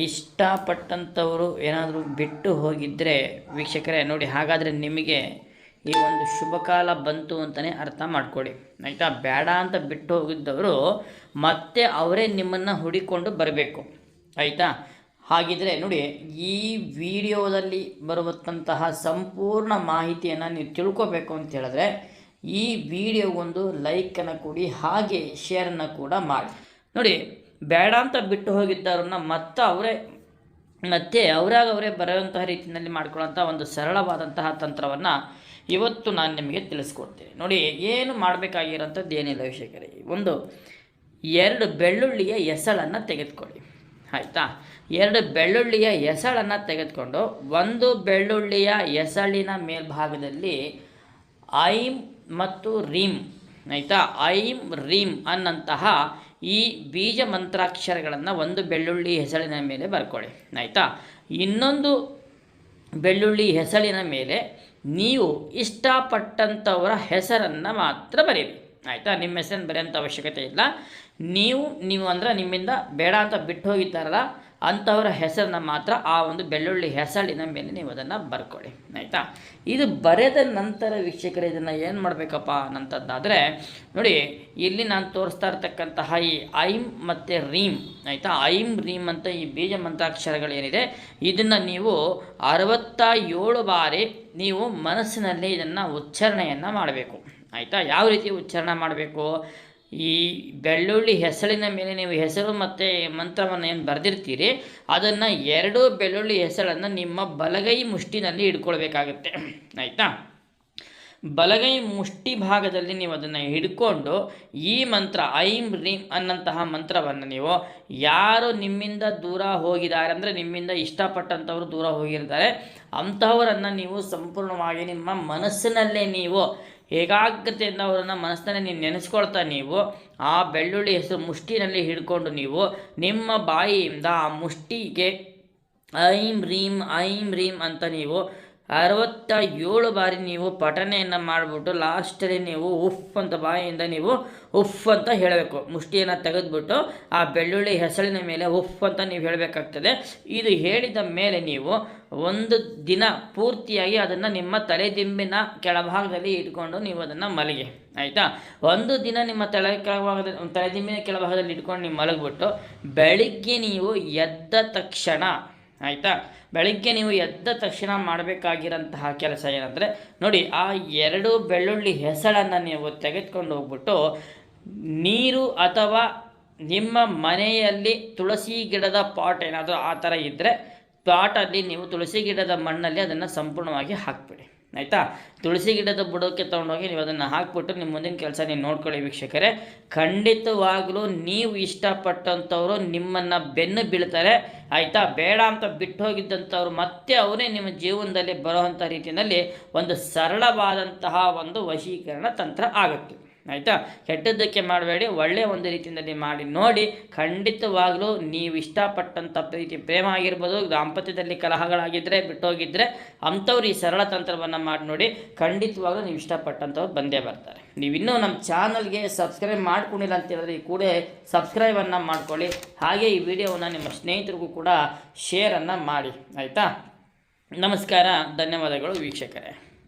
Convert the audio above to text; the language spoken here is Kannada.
ಇಷ್ಟಪಟ್ಟಂಥವರು ಏನಾದರೂ ಬಿಟ್ಟು ಹೋಗಿದ್ದರೆ ವೀಕ್ಷಕರೇ ನೋಡಿ, ಹಾಗಾದರೆ ನಿಮಗೆ ಈ ಒಂದು ಶುಭ ಕಾಲ ಬಂತು ಅಂತಲೇ ಅರ್ಥ ಮಾಡ್ಕೊಳ್ಳಿ ಆಯಿತಾ. ಬೇಡ ಅಂತ ಬಿಟ್ಟು ಹೋಗಿದ್ದವರು ಮತ್ತೆ ಅವರೇ ನಿಮ್ಮನ್ನು ಹುಡಿಕೊಂಡು ಬರಬೇಕು ಆಯಿತಾ. ಹಾಗಿದ್ರೆ ನೋಡಿ, ಈ ವಿಡಿಯೋದಲ್ಲಿ ಬರುವಂತಹ ಸಂಪೂರ್ಣ ಮಾಹಿತಿಯನ್ನು ನೀವು ತಿಳ್ಕೊಬೇಕು ಅಂತ ಹೇಳಿದ್ರೆ ಈ ವಿಡಿಯೋಗೊಂದು ಲೈಕನ್ನು ಕೊಡಿ, ಹಾಗೆ ಶೇರನ್ನು ಕೂಡ ಮಾಡಿ. ನೋಡಿ, ಬೇಡ ಅಂತ ಬಿಟ್ಟು ಹೋಗಿದ್ದವ್ರನ್ನ ಮತ್ತೆ ಅವರೇ ಬರುವಂತಹ ರೀತಿಯಲ್ಲಿ ಮಾಡ್ಕೊಳ್ಳೋಂಥ ಒಂದು ಸರಳವಾದಂತಹ ತಂತ್ರವನ್ನು ಇವತ್ತು ನಾನು ನಿಮಗೆ ತಿಳಿಸ್ಕೊಡ್ತೀನಿ. ನೋಡಿ, ಏನು ಮಾಡಬೇಕಾಗಿರೋಂಥದ್ದು ಏನಿಲ್ಲ ವೀಕ್ಷಕರೇ. 2 ಬೆಳ್ಳುಳ್ಳಿಯ ಎಸಳನ್ನು ತೆಗೆದುಕೊಳ್ಳಿ ಆಯಿತಾ. 2 ಬೆಳ್ಳುಳ್ಳಿಯ ಎಸಳನ್ನು ತೆಗೆದುಕೊಂಡು 1 ಬೆಳ್ಳುಳ್ಳಿಯ ಎಸಳಿನ ಮೇಲ್ಭಾಗದಲ್ಲಿ ಐಂ ಮತ್ತು ರೀಮ್ ಆಯಿತಾ, ಐಂ ರೀಮ್ ಅನ್ನಂತಹ ಈ ಬೀಜ ಮಂತ್ರಾಕ್ಷರಗಳನ್ನು 1 ಬೆಳ್ಳುಳ್ಳಿ ಹೆಸಳಿನ ಮೇಲೆ ಬರ್ಕೊಳ್ಳಿ ಆಯಿತಾ. ಇನ್ನೊಂದು ಬೆಳ್ಳುಳ್ಳಿ ಹೆಸಳಿನ ಮೇಲೆ ನೀವು ಇಷ್ಟಪಟ್ಟಂಥವರ ಹೆಸರನ್ನು ಮಾತ್ರ ಬರೀರಿ ಆಯಿತಾ. ನಿಮ್ಮ ಹೆಸರನ್ನು ಬರೆಯೋಂಥ ಅವಶ್ಯಕತೆ ಇಲ್ಲ. ನೀವು ಅಂದರೆ ನಿಮ್ಮಿಂದ ಬೇಡ ಅಂತ ಬಿಟ್ಟು ಹೋಗಿದ್ದಾರಲ್ಲ ಅಂಥವರ ಹೆಸರನ್ನು ಮಾತ್ರ ಆ ಒಂದು ಬೆಳ್ಳುಳ್ಳಿ ಹೆಸಳಿನ ಮೇಲೆ ನೀವು ಅದನ್ನು ಬರ್ಕೊಳ್ಳಿ ಆಯಿತಾ. ಇದು ಬರೆದ ನಂತರ ವೀಕ್ಷಕರೇ ಇದನ್ನು ಏನು ಮಾಡಬೇಕಪ್ಪ ಅನ್ನೋಂಥದ್ದಾದರೆ ನೋಡಿ, ಇಲ್ಲಿ ನಾನು ತೋರಿಸ್ತಾ ಇರ್ತಕ್ಕಂತಹ ಈ ಐಂ ಮತ್ತು ರೀಮ್ ಆಯಿತಾ, ಐಂ ರೀಮ್ ಅಂತ ಈ ಬೀಜ ಮಂತ್ರಾಕ್ಷರಗಳೇನಿದೆ ಇದನ್ನು ನೀವು 67 ಬಾರಿ ನೀವು ಮನಸ್ಸಿನಲ್ಲಿ ಇದನ್ನು ಉಚ್ಚಾರಣೆಯನ್ನು ಮಾಡಬೇಕು ಆಯಿತಾ. ಯಾವ ರೀತಿ ಉಚ್ಚಾರಣೆ ಮಾಡಬೇಕು? ಈ ಬೆಳ್ಳುಳ್ಳಿ ಹೆಸಳಿನ ಮೇಲೆ ನೀವು ಹೆಸರು ಮತ್ತು ಮಂತ್ರವನ್ನು ಏನು ಬರೆದಿರ್ತೀರಿ ಅದನ್ನು 2 ಬೆಳ್ಳುಳ್ಳಿ ಹೆಸಳನ್ನು ನಿಮ್ಮ ಬಲಗೈ ಮುಷ್ಟಿನಲ್ಲಿ ಹಿಡ್ಕೊಳ್ಬೇಕಾಗತ್ತೆ ಆಯಿತಾ. ಬಲಗೈ ಮುಷ್ಟಿ ಭಾಗದಲ್ಲಿ ನೀವು ಅದನ್ನು ಹಿಡ್ಕೊಂಡು ಈ ಮಂತ್ರ ಐಂ ರೀಮ್ ಅನ್ನಂತಹ ಮಂತ್ರವನ್ನು ನೀವು ಯಾರು ನಿಮ್ಮಿಂದ ದೂರ ಹೋಗಿದ್ದಾರೆ ಅಂದರೆ ನಿಮ್ಮಿಂದ ಇಷ್ಟಪಟ್ಟಂಥವರು ದೂರ ಹೋಗಿರ್ತಾರೆ ಅಂಥವರನ್ನು ನೀವು ಸಂಪೂರ್ಣವಾಗಿ ನಿಮ್ಮ ಮನಸ್ಸಿನಲ್ಲೇ ನೀವು ಏಕಾಗ್ರತೆಯಿಂದ ಅವರನ್ನು ಮನಸ್ಸಿನಲ್ಲಿ ನೀವು ನೆನೆಸ್ಕೊಳ್ತಾ ನೀವು ಆ ಬೆಳ್ಳುಳ್ಳಿ ಹೆಸರು ಮುಷ್ಟಿನಲ್ಲಿ ಹಿಡ್ಕೊಂಡು ನೀವು ನಿಮ್ಮ ಬಾಯಿಯಿಂದ ಆ ಮುಷ್ಟಿಗೆ ಐಂ ರೀಮ್ ಅಂತ ನೀವು 67 ಬಾರಿ ನೀವು ಪಠನೆಯನ್ನು ಮಾಡಿಬಿಟ್ಟು ಲಾಸ್ಟಲ್ಲಿ ನೀವು ಉಫ್ ಅಂತ ಬಾಯಿಯಿಂದ ನೀವು ಉಫ್ ಅಂತ ಹೇಳಬೇಕು. ಮುಷ್ಟಿಯನ್ನು ತೆಗೆದುಬಿಟ್ಟು ಆ ಬೆಳ್ಳುಳ್ಳಿ ಹೆಸಳಿನ ಮೇಲೆ ಉಫ್ ಅಂತ ನೀವು ಹೇಳಬೇಕಾಗ್ತದೆ. ಇದು ಹೇಳಿದ ಮೇಲೆ ನೀವು 1 ದಿನ ಪೂರ್ತಿಯಾಗಿ ಅದನ್ನು ನಿಮ್ಮ ತಲೆದಿಂಬಿನ ಕೆಳಭಾಗದಲ್ಲಿ ಇಟ್ಕೊಂಡು ನೀವು ಅದನ್ನು ಮಲಗಿ ಆಯಿತಾ. 1 ದಿನ ನಿಮ್ಮ ತಲೆದಿಂಬಿನ ಕೆಳಭಾಗದಲ್ಲಿ ಇಟ್ಕೊಂಡು ನೀವು ಮಲಗಿಬಿಟ್ಟು ಬೆಳಿಗ್ಗೆ ನೀವು ಎದ್ದ ತಕ್ಷಣ ಆಯಿತಾ, ಬೆಳಿಗ್ಗೆ ನೀವು ಎದ್ದ ತಕ್ಷಣ ಮಾಡಬೇಕಾಗಿರೋಂತಹ ಕೆಲಸ ಏನಂದರೆ ನೋಡಿ, ಆ 2 ಬೆಳ್ಳುಳ್ಳಿ ಹೆಸಳನ್ನು ನೀವು ತೆಗೆದುಕೊಂಡು ಹೋಗ್ಬಿಟ್ಟು ನೀರು ಅಥವಾ ನಿಮ್ಮ ಮನೆಯಲ್ಲಿ ತುಳಸಿ ಗಿಡದ ಪಾಟ್ ಏನಾದರೂ ಆ ಥರ ಇದ್ದರೆ ಪಾಟಲ್ಲಿ ನೀವು ತುಳಸಿ ಗಿಡದ ಮಣ್ಣಲ್ಲಿ ಅದನ್ನು ಸಂಪೂರ್ಣವಾಗಿ ಹಾಕಿಬಿಡಿ ಆಯಿತಾ. ತುಳಸಿ ಗಿಡದ ಬುಡಕ್ಕೆ ತೊಗೊಂಡೋಗಿ ನೀವು ಅದನ್ನು ಹಾಕ್ಬಿಟ್ಟು ನಿಮ್ಮ ಮುಂದಿನ ಕೆಲಸ ನೀವು ನೋಡ್ಕೊಳ್ಳಿ ವೀಕ್ಷಕರೇ. ಖಂಡಿತವಾಗಲೂ ನೀವು ಇಷ್ಟಪಟ್ಟಂಥವ್ರು ನಿಮ್ಮನ್ನು ಬೆನ್ನು ಬೀಳ್ತಾರೆ ಆಯಿತಾ. ಬೇಡ ಅಂತ ಬಿಟ್ಟು ಹೋಗಿದ್ದಂಥವ್ರು ಮತ್ತೆ ಅವರೇ ನಿಮ್ಮ ಜೀವನದಲ್ಲಿ ಬರುವಂಥ ರೀತಿಯಲ್ಲಿ ಒಂದು ಸರಳವಾದಂತಹ ಒಂದು ವಶೀಕರಣ ತಂತ್ರ ಆಗುತ್ತೆ ಆಯಿತಾ. ಕೆಟ್ಟದ್ದಕ್ಕೆ ಮಾಡಬೇಡಿ, ಒಳ್ಳೆಯ ಒಂದು ರೀತಿಯಲ್ಲಿ ಮಾಡಿ ನೋಡಿ. ಖಂಡಿತವಾಗಲೂ ನೀವು ಇಷ್ಟಪಟ್ಟಂಥ ಪ್ರೀತಿ ಪ್ರೇಮ ಆಗಿರ್ಬೋದು, ದಾಂಪತ್ಯದಲ್ಲಿ ಕಲಹಗಳಾಗಿದ್ದರೆ ಬಿಟ್ಟೋಗಿದ್ದರೆ ಅಂಥವ್ರು ಈ ಸರಳ ತಂತ್ರವನ್ನು ಮಾಡಿ ನೋಡಿ. ಖಂಡಿತವಾಗಲೂ ನೀವು ಇಷ್ಟಪಟ್ಟಂಥವ್ರು ಬಂದೇ ಬರ್ತಾರೆ. ನೀವಿನ್ನೂ ನಮ್ಮ ಚಾನಲ್ಗೆ ಸಬ್ಸ್ಕ್ರೈಬ್ ಮಾಡ್ಕೊಂಡಿಲ್ಲ ಅಂತ ಹೇಳಿದ್ರೆ ಈ ಕೂಡ ಸಬ್ಸ್ಕ್ರೈಬನ್ನು ಮಾಡ್ಕೊಳ್ಳಿ. ಹಾಗೆ ಈ ವಿಡಿಯೋವನ್ನು ನಿಮ್ಮ ಸ್ನೇಹಿತರಿಗೂ ಕೂಡ ಶೇರನ್ನು ಮಾಡಿ ಆಯಿತಾ. ನಮಸ್ಕಾರ, ಧನ್ಯವಾದಗಳು ವೀಕ್ಷಕರೇ.